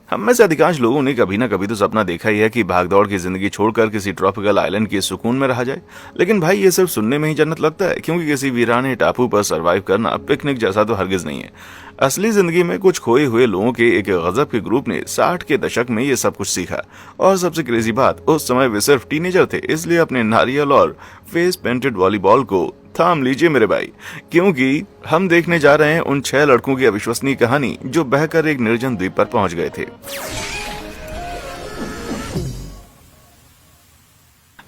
हम में से अधिकांश लोगों ने कभी ना कभी तो सपना देखा ही है कि भागदौड़ की जिंदगी छोड़कर किसी ट्रॉपिकल आइलैंड के सुकून में रहा जाए। लेकिन भाई ये सिर्फ सुनने में ही जन्नत लगता है, क्योंकि किसी वीराने टापू पर सरवाइव करना पिकनिक जैसा तो हरगिज नहीं है। असली जिंदगी में कुछ खोए हुए लोगों के एक गजब के ग्रुप ने 60 के दशक में ये सब कुछ सीखा। और सबसे क्रेजी बात, उस समय वे सिर्फ टीनेजर थे, इसलिए अपने नारियल और फेस पेंटेड वॉलीबॉल को थाम लीजिए मेरे भाई, क्योंकि हम देखने जा रहे हैं उन 6 लड़कों की अविश्वसनीय कहानी जो बहकर एक निर्जन द्वीप पर पहुंच गए थे।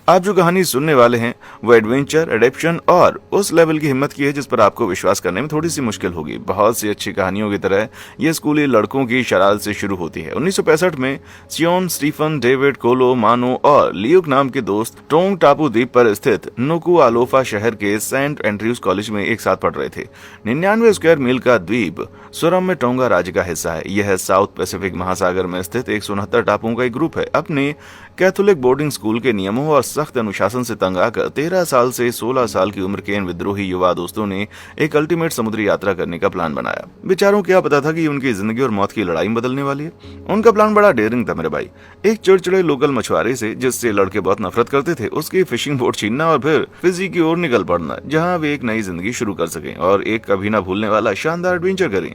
आप जो कहानी सुनने वाले हैं वो एडवेंचर, एडेप्शन और उस लेवल की हिम्मत की है जिस पर आपको विश्वास करने में थोड़ी सी मुश्किल होगी। बहुत सी अच्छी कहानियों की तरह ये स्कूली लड़कों की शरारत से शुरू होती है। 1965 में सियोन, स्टीफन, डेविड, कोलो, मानो और लियुक नाम के दोस्त टोंग टापू द्वीप पर स्थित नुकुआलोफा शहर के सेंट एंड्रयूज कॉलेज में एक साथ पढ़ रहे थे। 99 स्क्वायर मील का द्वीप सुरम में टोंगा राज्य का हिस्सा है। यह साउथ पैसिफिक महासागर में स्थित 169 टापुओं का एक ग्रुप है। अपने कैथोलिक बोर्डिंग स्कूल के नियमों और सख्त अनुशासन से तंग आकर 13 साल से 16 साल की उम्र के इन विद्रोही युवा दोस्तों ने एक अल्टीमेट समुद्री यात्रा करने का प्लान बनाया। बेचारों क्या पता था कि उनकी जिंदगी और मौत की लड़ाई में बदलने वाली है। उनका प्लान बड़ा डेयरिंग था मेरे भाई। एक चिड़चिड़े लोकल मछुआरे से, जिससे लड़के बहुत नफरत करते थे, उसकी फिशिंग बोट छीनना और फिर फिजी की ओर निकल पड़ना, जहां वे एक नई जिंदगी शुरू कर सकें और एक कभी ना भूलने वाला शानदार एडवेंचर करें।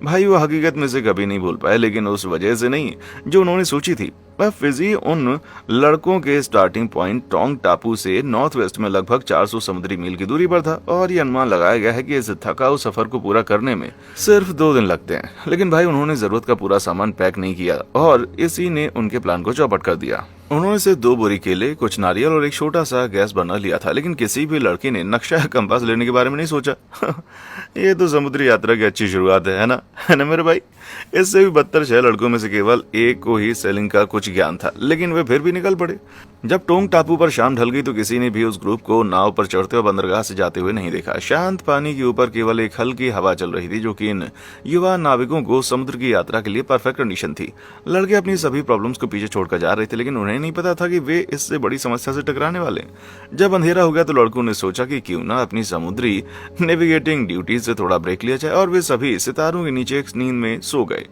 भाई वो हकीकत में से कभी नहीं भूल पाए, लेकिन उस वजह से नहीं जो उन्होंने सोची थी। वह फिजी उन लड़कों के स्टार्टिंग पॉइंट टोंग टापू से नॉर्थ वेस्ट में लगभग 400 समुद्री मील की दूरी पर था और ये अनुमान लगाया गया है कि इस थकाऊ सफर को पूरा करने में सिर्फ 2 दिन लगते हैं। लेकिन भाई उन्होंने जरूरत का पूरा सामान पैक नहीं किया और इसी ने उनके प्लान को चौपट कर दिया। उन्होंने सिर्फ 2 बोरी केले, कुछ नारियल और एक छोटा सा गैस बर्नर लिया था, लेकिन किसी भी लड़के ने नक्शा या कंपास लेने के बारे में नहीं सोचा। ये तो समुद्री यात्रा की अच्छी शुरुआत है ना मेरे भाई। इससे भी बदतर 6 लड़कों में से केवल एक को ही सेलिंग का कुछ ज्ञान था, लेकिन वे फिर भी निकल पड़े। जब टोंग टापू पर शाम ढल गई तो किसी ने भी उस ग्रुप को नाव पर चढ़ते और बंदरगाह से जाते हुए नहीं देखा। शांत पानी के ऊपर केवल एक हल्की हवा चल रही थी, जो कि इन युवा नाविकों को समुद्र की यात्रा के लिए परफेक्ट कंडीशन थी। लड़के अपनी सभी प्रॉब्लम्स को पीछे छोड़कर जा रहे थे, लेकिन उन्हें नहीं पता था कि वे इससे बड़ी समस्या से टकराने वाले। जब अंधेरा हो गया तो लड़कों ने सोचा कि क्यों ना अपनी समुद्री नेविगेटिंग ड्यूटी से थोड़ा ब्रेक लिया जाए, और वे सभी सितारों के नीचे एक नींद में सो गए।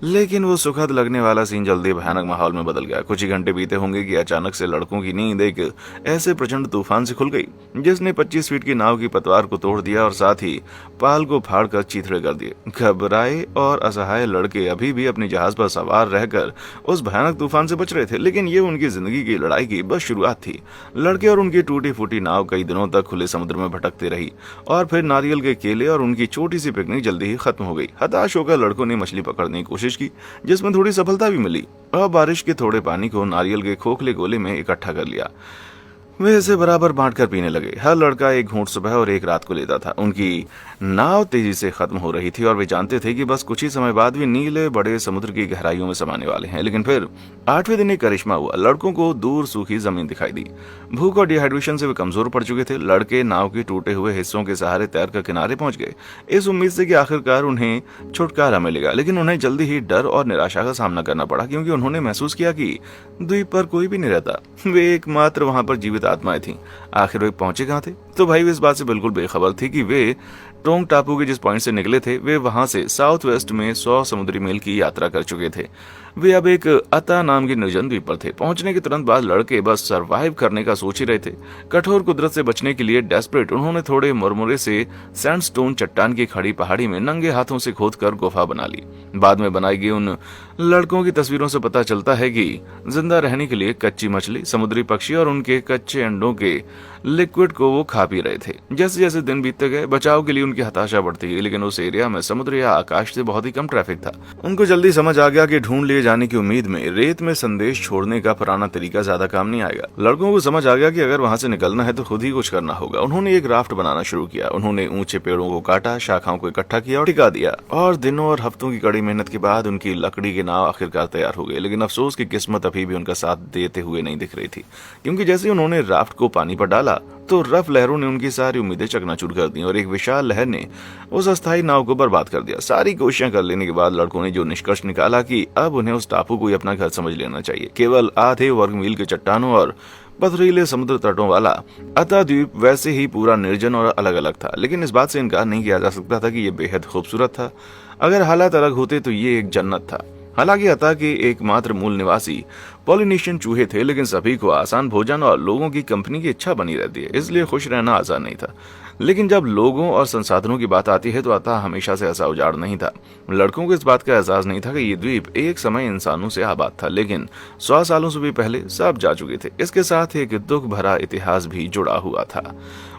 लेकिन वो सुखद लगने वाला सीन जल्दी भयानक माहौल में बदल गया। कुछ ही घंटे बीते होंगे कि अचानक से लड़कों की नींद एक ऐसे प्रचंड तूफान से खुल गई जिसने 25 फीट की नाव की पतवार को तोड़ दिया और साथ ही पाल को फाड़कर चीथड़े कर दिए। घबराए और असहाय लड़के अभी भी अपने जहाज पर सवार रहकर उस भयानक तूफान से बच रहे थे, लेकिन ये उनकी जिंदगी की लड़ाई की बस शुरुआत थी। लड़के और उनकी टूटी फूटी नाव कई दिनों तक खुले समुद्र में भटकती रही और फिर नारियल के केले और उनकी छोटी सी पिकनिक जल्दी ही खत्म हो गई। हताश होकर लड़कों ने मछली पकड़ने की कोशिश की, जिसमें थोड़ी सफलता भी मिली, और बारिश के थोड़े पानी को नारियल के खोखले गोले में इकट्ठा कर लिया। वे इसे बराबर बांटकर पीने लगे। हर लड़का एक घूंट सुबह और एक रात को लेता था। उनकी नाव तेजी से खत्म हो रही थी और वे जानते थे कि बस कुछ ही समय बाद वे नीले बड़े समुद्र की गहराइयों में समाने वाले हैं। लेकिन फिर 8वें दिन एक करिश्मा हुआ। लड़कों को दूर सूखी जमीन दिखाई दी। भूख और डिहाइड्रेशन से वे कमजोर पड़ चुके थे। लड़के नाव के टूटे हुए हिस्सों के सहारे तैरकर किनारे पहुंच गए, इस उम्मीद से कि आखिरकार उन्हें छुटकारा मिलेगा। लेकिन उन्हें जल्दी ही डर और निराशा का सामना करना पड़ा, क्योंकि उन्होंने महसूस किया कि द्वीप पर कोई भी नहीं रहता। वे एकमात्र वहां पर जीवित आत्माएं थीं। आखिर वे पहुंचे कहां थे? तो भाई वे इस बात से बिल्कुल बेखबर थी कि वे टोंग टापू के जिस पॉइंट से निकले थे, वे वहां से साउथ वेस्ट में 100 समुद्री मील की यात्रा कर चुके थे। वे अब एक अता नाम की निर्जन द्वीप पर थे। पहुंचने के तुरंत बाद लड़के बस सरवाइव करने का सोच ही रहे थे। कठोर कुदरत से बचने के लिए डेस्परेट उन्होंने थोड़े मुरमुरे से सैंडस्टोन चट्टान की खड़ी पहाड़ी में नंगे हाथों से खोदकर गुफा बना ली। बाद में बनाई गई उन लड़कों की तस्वीरों से पता चलता है कि जिंदा रहने के लिए कच्ची मछली, समुद्री पक्षी और उनके कच्चे अंडों के लिक्विड को वो खा पी रहे थे। जैसे जैसे दिन बीतते गए बचाव के लिए उनकी हताशा बढ़ती गई, लेकिन उस एरिया में समुद्र या आकाश से बहुत ही कम ट्रैफिक था। उनको जल्दी समझ आ गया कि ढूंढ लिए जाने की उम्मीद में रेत में संदेश छोड़ने का पुराना तरीका ज्यादा काम नहीं आएगा। लड़कों को समझ आ गया कि अगर वहां से निकलना है तो खुद ही कुछ करना होगा। उन्होंने एक राफ्ट बनाना शुरू किया। उन्होंने ऊंचे पेड़ों को काटा, शाखाओं को इकट्ठा किया और टिका दिया, और दिनों और हफ्तों की कड़ी मेहनत के बाद उनकी लकड़ी की नाव आखिरकार तैयार हो गई। लेकिन अफसोस की किस्मत अभी भी उनका साथ देते हुए नहीं दिख रही थी, क्योंकि जैसे ही उन्होंने राफ्ट को पानी पर डाला तो रफ लहरों ने उनकी सारी उम्मीदें चकनाचूर कर दी और एक विशाल लहर ने उस अस्थायी नाव को बर्बाद कर दिया। सारी कोशिशें कर लेने के बाद लड़कों ने जो निष्कर्ष निकाला कि अब उन्हें उस टापू को ही अपना घर समझ लेना चाहिए। केवल आधे वर्ग मील के चट्टानों और पथरीले समुद्र तटों वाला अता द्वीप वैसे ही पूरा निर्जन और अलग अलग था, लेकिन इस बात से इनकार नहीं किया जा सकता था कि यह बेहद खूबसूरत था। अगर हालात अलग होते तो ये एक जन्नत था। हालांकि अता के एकमात्र मूल निवासी पॉलिनेशियन चूहे थे, लेकिन सभी को आसान भोजन और लोगों की कंपनी की इच्छा बनी रहती है, इसलिए खुश रहना आसान नहीं था। लेकिन जब लोगों और संसाधनों की बात आती है तो अता हमेशा से ऐसा उजाड़ नहीं था। लड़कों को इस बात का एहसास नहीं था कि ये द्वीप एक समय इंसानों से आबाद था, लेकिन 100 सालों से भी पहले सब जा चुके थे। इसके साथ एक दुख भरा इतिहास भी जुड़ा हुआ था।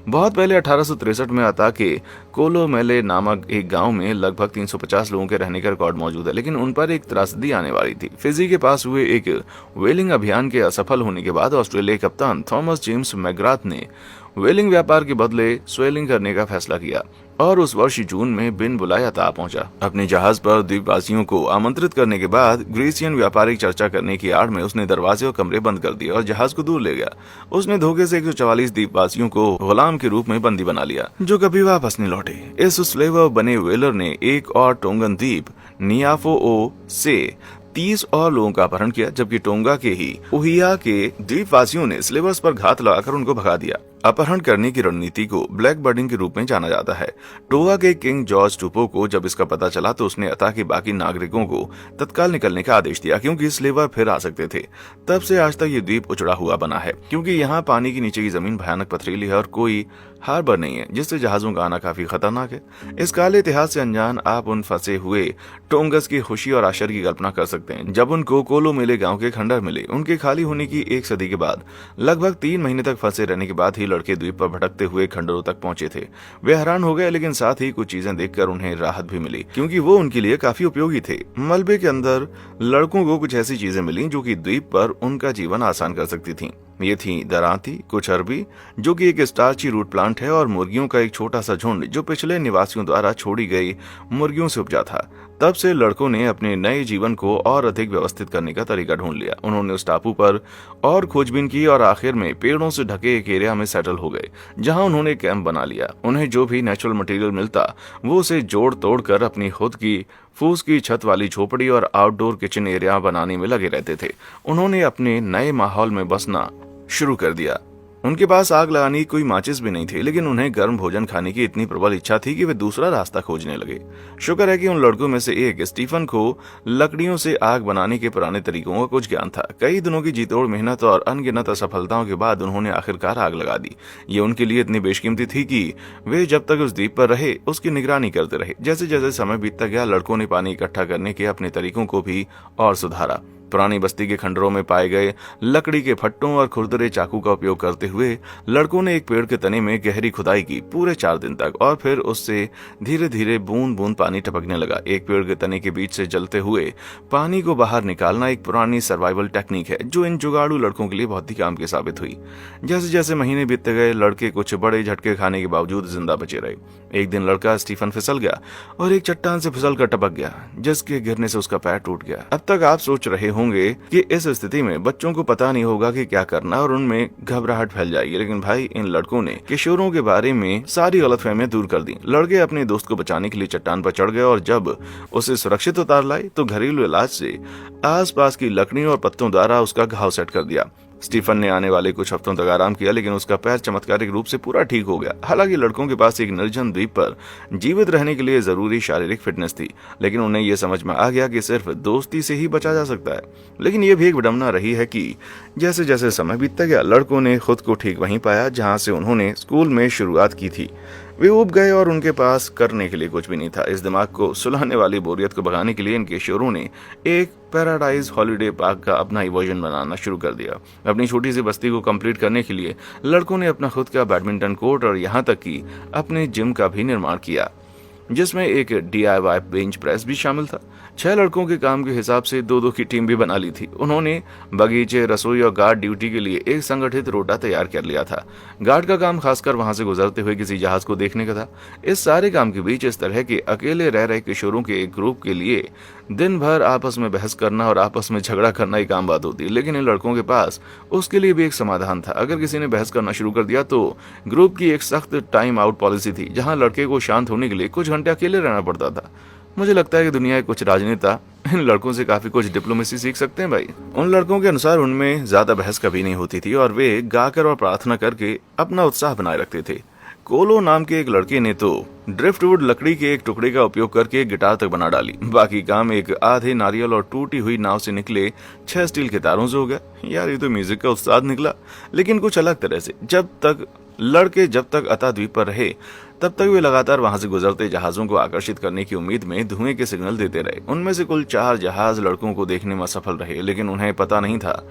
बहुत पहले 1863 में अता के कोलोमेले नामक एक गांव में लगभग 350 लोगों के रहने का रिकॉर्ड मौजूद है, लेकिन उन पर एक त्रासदी आने वाली थी। फिजी के पास हुए एक व्हेलिंग अभियान के असफल होने के बाद ऑस्ट्रेलियाई कप्तान थॉमस जेम्स मैकग्राथ ने व्हेलिंग व्यापार के बदले स्वेलिंग करने का फैसला किया और उस वर्ष जून में बिन बुलाए अता पहुंचा। अपने जहाज पर द्वीपवासियों को आमंत्रित करने के बाद ग्रीसियन व्यापारिक चर्चा करने की आड़ में उसने दरवाजे और कमरे बंद कर दिए और जहाज को दूर ले गया। उसने धोखे से 144 द्वीपवासियों को गुलाम के रूप में बंदी बना लिया, जो कभी वापस नहीं लौटे। इस स्लेवर बने व्हेलर ने एक और टोंगन द्वीप नियाफो से 30 और लोगों का अपहरण किया, जबकि टोंगा के ही ओहिया के द्वीपवासियों ने स्लेवर्स पर घात लगाकर उनको भगा दिया। अपहरण करने की रणनीति को ब्लैक बर्डिंग के रूप में जाना जाता है। टोगा के किंग जॉर्ज टूपो को जब इसका पता चला तो उसने अता के बाकी नागरिकों को तत्काल निकलने का आदेश दिया, क्योंकि स्लेवर फिर आ सकते थे। तब से आज तक ये द्वीप उचड़ा हुआ बना है, क्योंकि यहाँ पानी के नीचे की जमीन भयानक पथरीली है और कोई हार्बर नहीं है, जिससे जहाजों का आना काफी खतरनाक है। इस काले इतिहास से अनजान आप उन फंसे हुए टोंगस की खुशी और आश्चर्य की कल्पना कर सकते हैं जब उनको कोलोमेले गांव के खंडर मिले। उनके खाली होने की 1 सदी के बाद, लगभग 3 महीने तक फंसे रहने के बाद ही लड़के द्वीप पर भटकते हुए खंडरों तक पहुंचे थे। वे हैरान हो गए, लेकिन साथ ही कुछ चीजें देखकर उन्हें राहत भी मिली, क्योंकि वो उनके लिए काफी उपयोगी थे। मलबे के अंदर लड़कों को कुछ ऐसी चीजें मिली जो कि द्वीप पर उनका जीवन आसान कर सकती थीं। ये थी दरांती, कुछ अरबी जो कि एक स्टार्ची रूट प्लांट है, और मुर्गियों का एक छोटा सा झुंड जो पिछले निवासियों द्वारा छोड़ी गई मुर्गियों से उपजा था। तब से लड़कों ने अपने नए जीवन को और अधिक व्यवस्थित करने का तरीका ढूंढ लिया। उन्होंने उस टापू पर और खोजबीन की और आखिर में पेड़ों से ढके एक एरिया में सेटल हो गए, जहां उन्होंने कैंप बना लिया। उन्हें जो भी नेचुरल मटेरियल मिलता वो उसे जोड़ तोड़ कर अपनी खुद की फूस की छत वाली झोपड़ी और आउटडोर किचन एरिया बनाने में लगे रहते थे। उन्होंने अपने नए माहौल में बसना शुरू कर दिया। उनके पास आग लगाने की कोई माचिस भी नहीं थी, लेकिन उन्हें गर्म भोजन खाने की इतनी प्रबल इच्छा थी कि वे दूसरा रास्ता खोजने लगे। शुक्र है कि उन लड़कों में से एक स्टीफन को लकड़ियों से आग बनाने के पुराने तरीकों का कुछ ज्ञान था। कई दिनों की जीतोड़ मेहनत और अनगिनत असफलताओं के बाद उन्होंने आखिरकार आग लगा दी। ये उनके लिए इतनी बेशकीमती थी कि वे जब तक उस द्वीप पर रहे उसकी निगरानी करते रहे। जैसे जैसे समय बीतता गया, लड़कों ने पानी इकट्ठा करने के अपने तरीकों को भी और सुधारा। पुरानी बस्ती के खंडरों में पाए गए लकड़ी के फट्टों और खुरदरे चाकू का उपयोग करते हुए लड़कों ने एक पेड़ के तने में गहरी खुदाई की पूरे 4 दिन तक, और फिर उससे धीरे धीरे बूंद बूंद पानी टपकने लगा। एक पेड़ के तने के बीच से जलते हुए पानी को बाहर निकालना एक पुरानी सर्वाइवल टेक्निक है जो इन जुगाड़ू लड़कों के लिए बहुत ही काम की साबित हुई। जैसे जैसे महीने बीतते गए, लड़के कुछ बड़े झटके खाने के बावजूद जिंदा बचे रहे। एक दिन लड़का स्टीफन फिसल गया और एक चट्टान से फिसल कर टपक गया, जिसके गिरने से उसका पैर टूट गया। अब तक आप सोच रहे होंगे कि इस स्थिति में बच्चों को पता नहीं होगा कि क्या करना और उनमें घबराहट फैल जाएगी, लेकिन भाई इन लड़कों ने किशोरों के बारे में सारी गलतफहमियां दूर कर दी। लड़के अपने दोस्त को बचाने के लिए चट्टान पर चढ़ गए और जब उसे सुरक्षित उतार लाए तो घरेलू इलाज से आसपास की लकड़ियों और पत्तों द्वारा उसका घाव सेट कर दिया। स्टीफन ने आने वाले कुछ हफ्तों तक आराम किया, लेकिन उसका पैर चमत्कारिक रूप से पूरा ठीक हो गया। हालांकि लड़कों के पास एक निर्जन द्वीप पर जीवित रहने के लिए जरूरी शारीरिक फिटनेस थी, लेकिन उन्हें यह समझ में आ गया कि सिर्फ दोस्ती से ही बचा जा सकता है। लेकिन यह भी एक विडंबना रही है कि जैसे जैसे समय बीतता गया, लड़कों ने खुद को ठीक वहीं पाया जहां से उन्होंने स्कूल में शुरुआत की थी। वे उब गए और उनके पास करने के लिए कुछ भी नहीं था। इस दिमाग को सुलाने वाली बोरियत को भगाने के लिए इन किशोरों ने एक पैराडाइज हॉलिडे पार्क का अपना ही वर्जन बनाना शुरू कर दिया। अपनी छोटी सी बस्ती को कंप्लीट करने के लिए लड़कों ने अपना खुद का बैडमिंटन कोर्ट और यहाँ तक कि अपने जिम का भी निर्माण किया, जिसमें एक DIY बेंच प्रेस भी शामिल था। 6 लड़कों के काम के हिसाब से 2-2 की टीम भी बना ली थी। उन्होंने बगीचे, रसोई और गार्ड ड्यूटी के लिए एक संगठित रोटा तैयार कर लिया था। गार्ड का काम खासकर वहां से गुजरते हुए किसी जहाज को देखने का था। इस सारे काम के बीच इस तरह के अकेले रह रहे किशोरों के एक ग्रुप के लिए दिन भर आपस में बहस करना और आपस में झगड़ा करना ही काम बात होती, लेकिन इन लड़कों के पास उसके लिए भी एक समाधान था। अगर किसी ने बहस करना शुरू कर दिया तो ग्रुप की एक सख्त टाइम आउट पॉलिसी थी, जहां लड़के को शांत होने के लिए कुछ घंटे अकेले रहना पड़ता था। मुझे लगता है कि दुनिया के कुछ राजनेता इन लड़कों से काफी कुछ डिप्लोमेसी सीख सकते हैं भाई। उन लड़कों के अनुसार उनमें ज्यादा बहस कभी नहीं होती थी और वे गाकर और प्रार्थना करके अपना उत्साह बनाए रखते थे। कोलो नाम के एक लड़के ने तो ड्रिफ्टवुड लकड़ी के एक टुकड़े का उपयोग करके एक गिटार तक बना डाली। बाकी काम एक आधे नारियल और टूटी हुई नाव से निकले 6 स्टील के तारों से हो गया। यार ये तो म्यूजिक का उस्ताद निकला, लेकिन कुछ अलग तरह से। जब तक अता द्वीप पर रहे तब तक वे लगातार वहां से गुजरते जहाजों को आकर्षित करने की उम्मीद में धुएं के सिग्नल देते रहे। उनमें से कुल 4 जहाज लड़कों को देखने में असफल रहे, लेकिन उन्हें पता नहीं था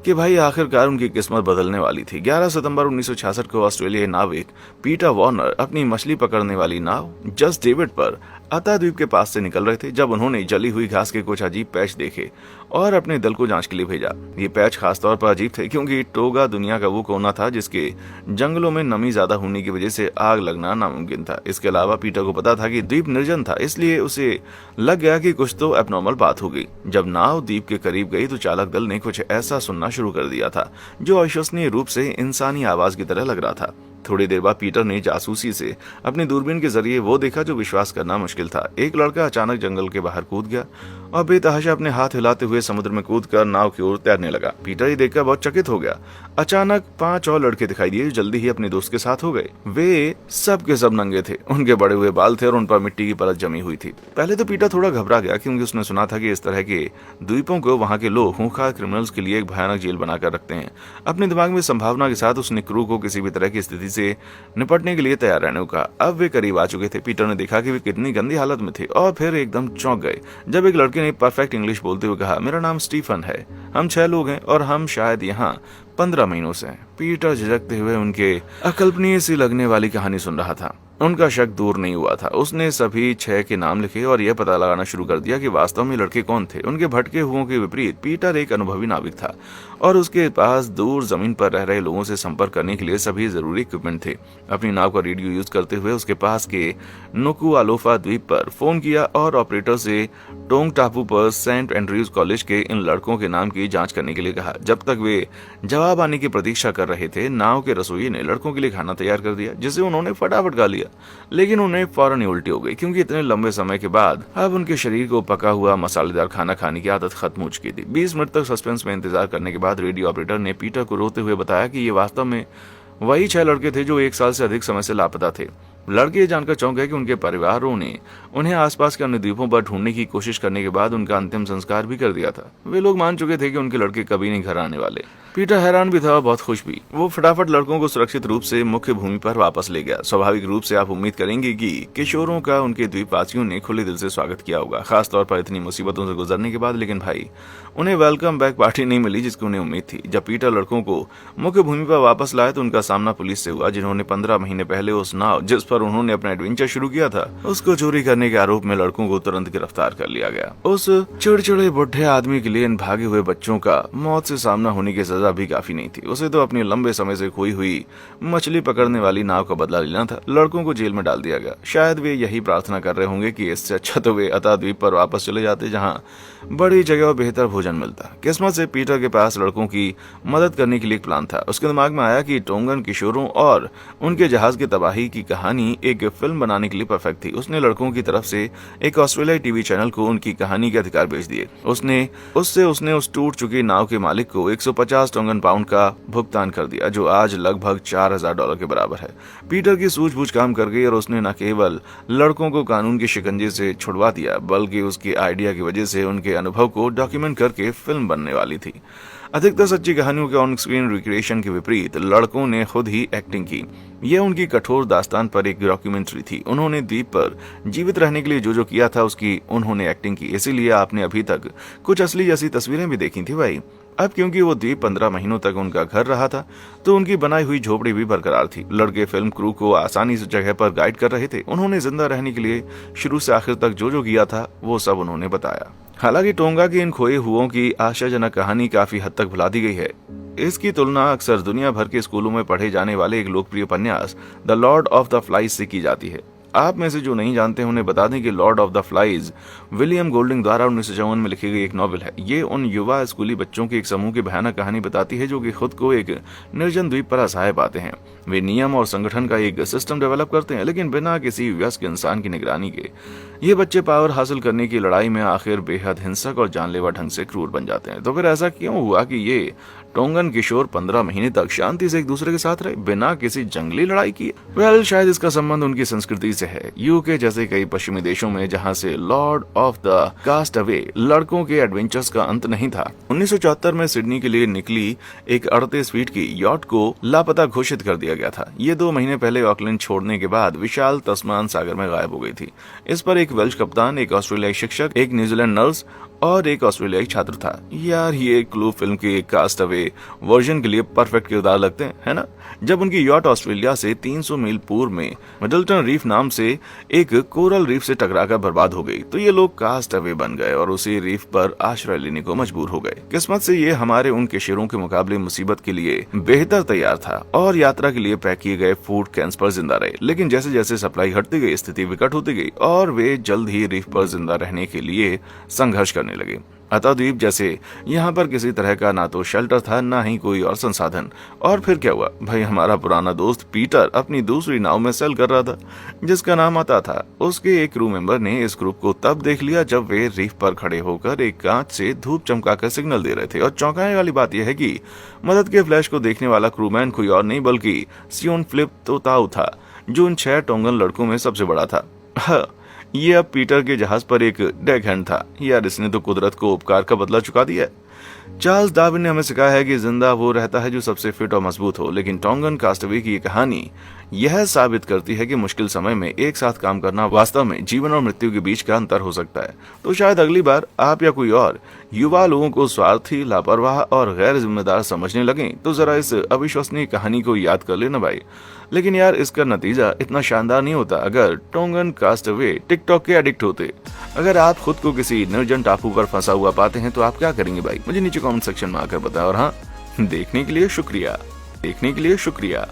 कि भाई आखिरकार उनकी किस्मत बदलने वाली थी। 11 सितंबर 1966 को ऑस्ट्रेलियाई नाविक पीटर वार्नर अपनी मछली पकड़ने वाली नाव जस्ट डेविड पर अता द्वीप के पास से निकल रहे थे जब उन्होंने जली हुई घास के कुछ अजीब पैच देखे और अपने दल को जांच के लिए भेजा। ये पैच खासतौर पर अजीब थे क्योंकि टोगा दुनिया का वो कोना था जिसके जंगलों में नमी ज्यादा होने की वजह से आग लगना नामुमकिन था। इसके अलावा पीटर को पता था कि द्वीप निर्जन था, इसलिए उसे लग गया कि कुछ तो एबनॉर्मल बात हो गई। जब नाव द्वीप के करीब गई तो चालक दल ने कुछ ऐसा सुनना शुरू कर दिया था जो अविश्वसनीय रूप से इंसानी आवाज की तरह लग रहा था। थोड़ी देर बाद पीटर ने जासूसी से अपनी दूरबीन के जरिए वो देखा जो विश्वास करना मुश्किल था। एक लड़का अचानक जंगल के बाहर कूद गया और बेतहाशा अपने हाथ हिलाते हुए समुद्र में कूदकर नाव की ओर तैरने लगा। पीटर ये देखकर बहुत चकित हो गया। अचानक 5 और लड़के दिखाई दिए जो जल्दी ही अपने दोस्त के साथ हो गए। वे सब के सब नंगे थे, उनके बड़े हुए बाल थे और उन पर मिट्टी की परत जमी हुई थी। पहले तो पीटर थोड़ा घबरा गया क्योंकि उसने सुना था कि इस तरह के द्वीपों को वहां के लोग खूंखार क्रिमिनल्स के लिए एक भयानक जेल बनाकर रखते हैं। अपने दिमाग में संभावना के साथ उसने क्रू को किसी भी तरह की स्थिति से निपटने के लिए तैयार रहने को कहा। अब वे करीब आ चुके थे। पीटर ने देखा कि वे कितनी गंदी हालत में थे और फिर एकदम चौंक गए जब एक लड़के ने परफेक्ट इंग्लिश बोलते हुए कहा, मेरा नाम स्टीफन है, हम 6 लोग हैं और हम शायद यहाँ 15 महीनों से हैं। पीटर झिझकते हुए उनके अकल्पनीय सी लगने वाली कहानी सुन रहा था। उनका शक दूर नहीं हुआ था। उसने सभी 6 के नाम लिखे और यह पता लगाना शुरू कर दिया कि वास्तव में लड़के कौन थे। उनके भटके हुओं के विपरीत पीटर एक अनुभवी नाविक था और उसके पास दूर जमीन पर रह रहे लोगों से संपर्क करने के लिए सभी जरूरी इक्विपमेंट थे। अपनी नाव का रेडियो यूज करते हुए उसके पास के नुकुआलोफा द्वीप पर फोन किया और ऑपरेटर से टोंग टापू पर सेंट एंड्रयूज कॉलेज के इन लड़कों के नाम की जांच करने के लिए कहा। जब तक वे जवाब आने की प्रतीक्षा कर रहे थे, नाव के रसोई ने लड़कों के लिए खाना तैयार कर दिया जिसे उन्होंने फटाफट खा लिया। लेकिन उन्हें फौरन ही उल्टी हो गई क्योंकि इतने लंबे समय के बाद अब उनके शरीर को पका हुआ मसालेदार खाना खाने की आदत खत्म हो चुकी थी। 20 मिनट तक सस्पेंस में इंतजार करने के बाद रेडियो ऑपरेटर ने पीटर को रोते हुए बताया कि ये वास्तव में वही 6 लड़के थे जो 1 साल से अधिक समय से लापता थे। लड़के ये जानकर चौंक गए कि उनके परिवारों ने उन्हें आसपास के अन्य द्वीपों पर ढूंढने की कोशिश करने के बाद उनका अंतिम संस्कार भी कर दिया था। वे लोग मान चुके थे कि उनके लड़के कभी नहीं घर आने वाले। पीटर हैरान भी था और बहुत खुश भी। वो फटाफट लड़कों को सुरक्षित रूप से मुख्य भूमि पर वापस ले गया। स्वाभाविक रूप से आप उम्मीद करेंगे कि किशोरों का उनके द्वीपवासियों ने खुले दिल से स्वागत किया होगा, खासतौर पर इतनी मुसीबतों से गुजरने के बाद। लेकिन भाई, उन्हें वेलकम बैक पार्टी नहीं मिली जिसकी उन्हें उम्मीद थी। जब पीटर लड़कों को मुख्य भूमि पर वापस लाए तो उनका सामना पुलिस से हुआ, जिन्होंने 15 महीने पहले उस नाव जिस पर उन्होंने अपना एडवेंचर शुरू किया था उसको चोरी करने के आरोप में लड़कों को तुरंत गिरफ्तार कर लिया गया। उस चिड़चिड़े बुढ़े आदमी के लिए इन भागे हुए बच्चों का मौत से सामना होने की सजा भी काफी नहीं थी। उसे तो अपनी लंबे समय से खोई हुई मछली पकड़ने वाली नाव का बदला लेना था। लड़कों को जेल में डाल दिया गया। शायद वे यही प्रार्थना कर रहे होंगे कि इससे अच्छा तो वे अता द्वीप पर वापस चले जाते जहाँ बड़ी जगह और बेहतर भोजन मिलता। किस्मत से पीटर के पास लड़कों की मदद करने के लिए एक प्लान था। उसके दिमाग में आया कि टोंगन किशोरों और उनके जहाज की तबाही की कहानी एक फिल्म बनाने के लिए परफेक्ट थी। उसने लड़कों की तरफ से एक ऑस्ट्रेलियाई टीवी चैनल को उनकी कहानी के अधिकार बेच दिए। उसने उस टूट चुकी नाव के मालिक को 150 टोंगन पाउंड का भुगतान कर दिया, जो आज लगभग $4000 के बराबर है। पीटर की सूझबूझ काम कर गई और उसने न केवल लड़कों को कानून के शिकंजे से छुड़वा दिया, बल्कि उसके आइडिया की वजह से उनके अनुभव को डॉक्यूमेंट करके फिल्म बनने वाली थी। अधिकतर सच्ची कहानियों के ऑन स्क्रीन रिक्रिएशन के विपरीत लड़कों ने खुद ही एक्टिंग की। यह उनकी कठोर दास्तान पर एक डॉक्यूमेंट्री थी। उन्होंने द्वीप पर जीवित रहने के लिए जो किया था उसकी उन्होंने एक्टिंग की। इसीलिए आपने अभी तक कुछ असली जैसी तस्वीरें भी देखी थी भाई। अब क्योंकि वो द्वीप 15 महीनों तक उनका घर रहा था तो उनकी बनाई हुई झोपड़ी भी बरकरार थी। लड़के फिल्म क्रू को आसानी से जगह पर गाइड कर रहे थे। उन्होंने जिंदा रहने के लिए शुरू से आखिर तक जो किया था वो सब उन्होंने बताया। हालांकि टोंगा की इन खोए हुओं की आशाजनक कहानी काफी हद तक भुला दी गई है। इसकी तुलना अक्सर दुनिया भर के स्कूलों में पढ़े जाने वाले एक लोकप्रिय उपन्यास the Lord of the flies से की जाती है। आप में से जो नहीं जानते उन्हें बता दें कि Lord of the flies William Golding द्वारा 1954 में लिखी गई एक नॉवेल है। ये उन युवा स्कूली बच्चों के एक समूह की भयानक कहानी बताती है जो कि खुद को एक निर्जन द्वीप पर असहाय पाते हैं। वे नियम और संगठन का एक सिस्टम डेवलप करते हैं, लेकिन बिना किसी वयस्क इंसान की निगरानी के। ये बच्चे पावर हासिल करने की लड़ाई में आखिर बेहद हिंसक और जानलेवा ढंग से क्रूर बन जाते हैं। तो फिर ऐसा क्यों हुआ कि ये टोंगन किशोर 15 महीने तक शांति से एक दूसरे के साथ रहे बिना किसी जंगली लड़ाई किए। वेल, शायद इसका संबंध उनकी संस्कृति से है। यूके जैसे कई पश्चिमी देशों में जहां से lord of the cast away लड़कों के एडवेंचर्स का अंत नहीं था। 1974 में सिडनी के लिए निकली एक 38 फीट की यॉट को लापता घोषित कर दिया गया था। ये 2 महीने पहले ऑकलैंड छोड़ने के बाद विशाल तस्मान सागर में गायब हो गई थी। इस पर एक वेल्श कप्तान, एक ऑस्ट्रेलियाई शिक्षक, एक न्यूजीलैंड नर्स और एक ऑस्ट्रेलियाई छात्र था। यार, ये क्लू फिल्म के कास्ट अवे वर्जन के लिए परफेक्ट किरदार लगते हैं, है ना? जब उनकी यॉट ऑस्ट्रेलिया से 300 मील पूर्व में मिडल्टन रीफ नाम से एक कोरल रीफ से टकराकर बर्बाद हो गई, तो ये लोग कास्ट अवे बन गए और उसी रीफ पर आश्रय लेने को मजबूर हो गए। किस्मत से ये हमारे उन किशोरों के मुकाबले मुसीबत के लिए बेहतर तैयार था और यात्रा के लिए पैक किए गए फूड कैंस पर जिंदा रहे। लेकिन जैसे जैसे सप्लाई हटती गई, स्थिति विकट होती गई और वे जल्द ही रीफ पर जिंदा रहने के लिए संघर्ष करने लगे। अतः द्वीप जैसे यहाँ पर किसी तरह का ना तो शेल्टर था, ना ही कोई और संसाधन। और फिर क्या हुआ भाई, हमारा पुराना दोस्त पीटर अपनी दूसरी नाव में सेल कर रहा था जिसका नाम आता था। उसके एक क्रू मेंबर ने इस ग्रुप को तब देख लिया जब वे रीफ पर खड़े होकर एक कांच से धूप चमकाकर सिग्नल दे रहे थे। और चौंकाने वाली बात यह है कि मदद के फ्लैश को देखने वाला क्रूमैन कोई और नहीं बल्कि सियोन फिलिप तोताऊ था, जो उन 6 टोंगन लड़कों में सबसे बड़ा था। ये अब पीटर के जहाज पर एक डेक हैंड था। यार, इसने तो कुदरत को उपकार का बदला चुका दिया। चार्ल्स डार्विन ने हमें सिखाया है कि जिंदा वो रहता है जो सबसे फिट और मजबूत हो, लेकिन टोंगन कास्टअवे की ये कहानी यह साबित करती है कि मुश्किल समय में एक साथ काम करना वास्तव में जीवन और मृत्यु के बीच का अंतर हो सकता है। तो शायद अगली बार आप या कोई और युवा लोगों को स्वार्थी, लापरवाह और गैर जिम्मेदार समझने लगे तो जरा इस अविश्वसनीय कहानी को याद कर लेना भाई। लेकिन यार, इसका नतीजा इतना शानदार नहीं होता अगर टोंगन कास्टअवे टिकटॉक के एडिक्ट होते। अगर आप खुद को किसी निर्जन टापू पर फंसा हुआ पाते हैं तो आप क्या करेंगे भाई? मुझे नीचे कमेंट सेक्शन में आकर बताएं। और हाँ, देखने के लिए शुक्रिया।